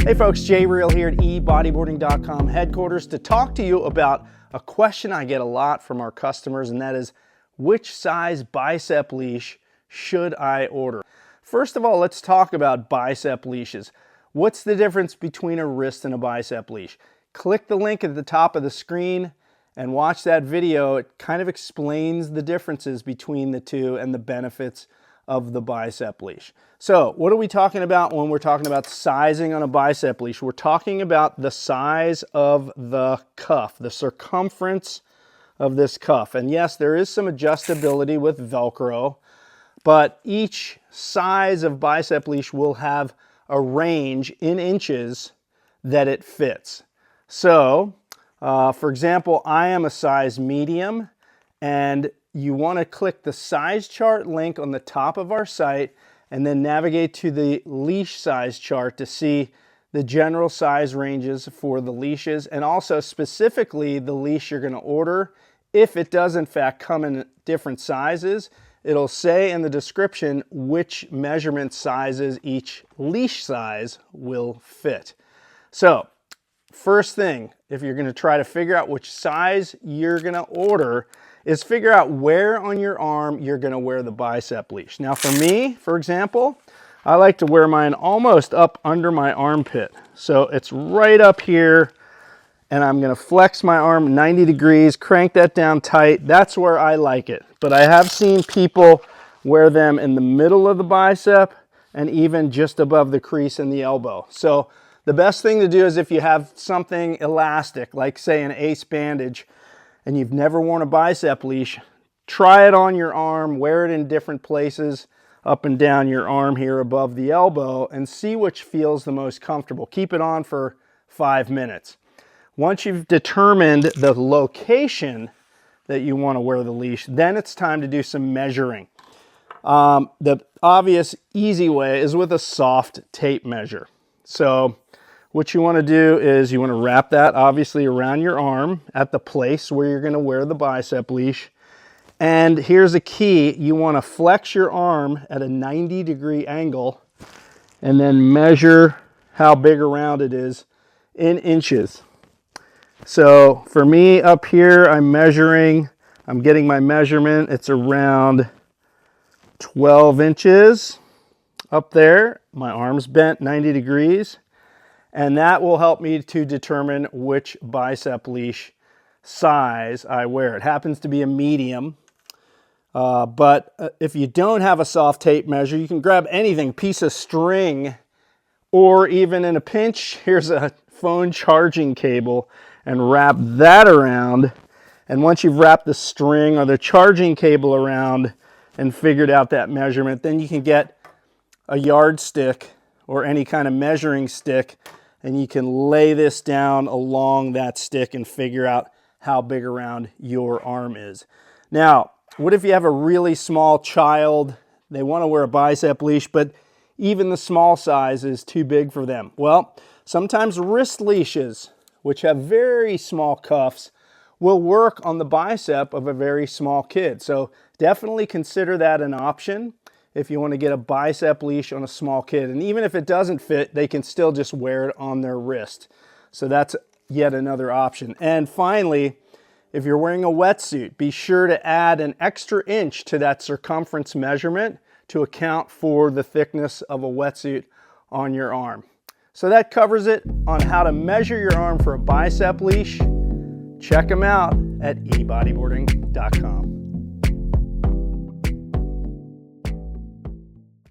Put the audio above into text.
Hey folks, Jay Reale here at eBodyboarding.com headquarters to talk to you about a question I get a lot from our customers, and that is, which size bicep leash should I order? First of all, let's talk about bicep leashes. What's the difference between a wrist and a bicep leash? Click the link at the top of the screen and watch that video. It kind of explains the differences between the two and the benefits of the bicep leash. So what are we talking about when we're talking about sizing on a bicep leash? We're talking about the size of the cuff, the circumference of this cuff. And yes, there is some adjustability with Velcro, but each size of bicep leash will have a range in inches that it fits. So, for example, I am a size medium, and you want to click the size chart link on the top of our site and then navigate to the leash size chart to see the general size ranges for the leashes, and also specifically the leash you're going to order. If it does in fact come in different sizes, it'll say in the description which measurement sizes each leash size will fit. So first thing, if you're going to try to figure out which size you're going to order, is figure out where on your arm you're going to wear the bicep leash. Now for me, for example, I like to wear mine almost up under my armpit. So it's right up here, and I'm going to flex my arm 90 degrees, crank that down tight. That's where I like it. But I have seen people wear them in the middle of the bicep and even just above the crease in the elbow. So the best thing to do is, if you have something elastic, like say an ace bandage, and you've never worn a bicep leash, try it on your arm, wear it in different places up and down your arm here above the elbow, and see which feels the most comfortable. Keep it on for 5 minutes. Once you've determined the location that you want to wear the leash, then it's time to do some measuring. The obvious easy way is with a soft tape measure. So what you want to do is you want to wrap that obviously around your arm at the place where you're going to wear the bicep leash. And here's a key: you want to flex your arm at a 90-degree angle and then measure how big around it is in inches. So for me up here, I'm getting my measurement. It's around 12 inches up there. My arm's bent 90 degrees. And that will help me to determine which bicep leash size I wear. It happens to be a medium, but if you don't have a soft tape measure, you can grab anything, piece of string, or even in a pinch, here's a phone charging cable, and wrap that around. And once you've wrapped the string or the charging cable around and figured out that measurement, then you can get a yardstick or any kind of measuring stick, and you can lay this down along that stick and figure out how big around your arm is. Now, what if you have a really small child? They want to wear a bicep leash, but even the small size is too big for them. Well, sometimes wrist leashes, which have very small cuffs, will work on the bicep of a very small kid. So definitely consider that an option if you want to get a bicep leash on a small kid. And even if it doesn't fit, they can still just wear it on their wrist. So that's yet another option. And finally, if you're wearing a wetsuit, be sure to add an extra inch to that circumference measurement to account for the thickness of a wetsuit on your arm. So that covers it on how to measure your arm for a bicep leash. Check them out at eBodyboarding.com.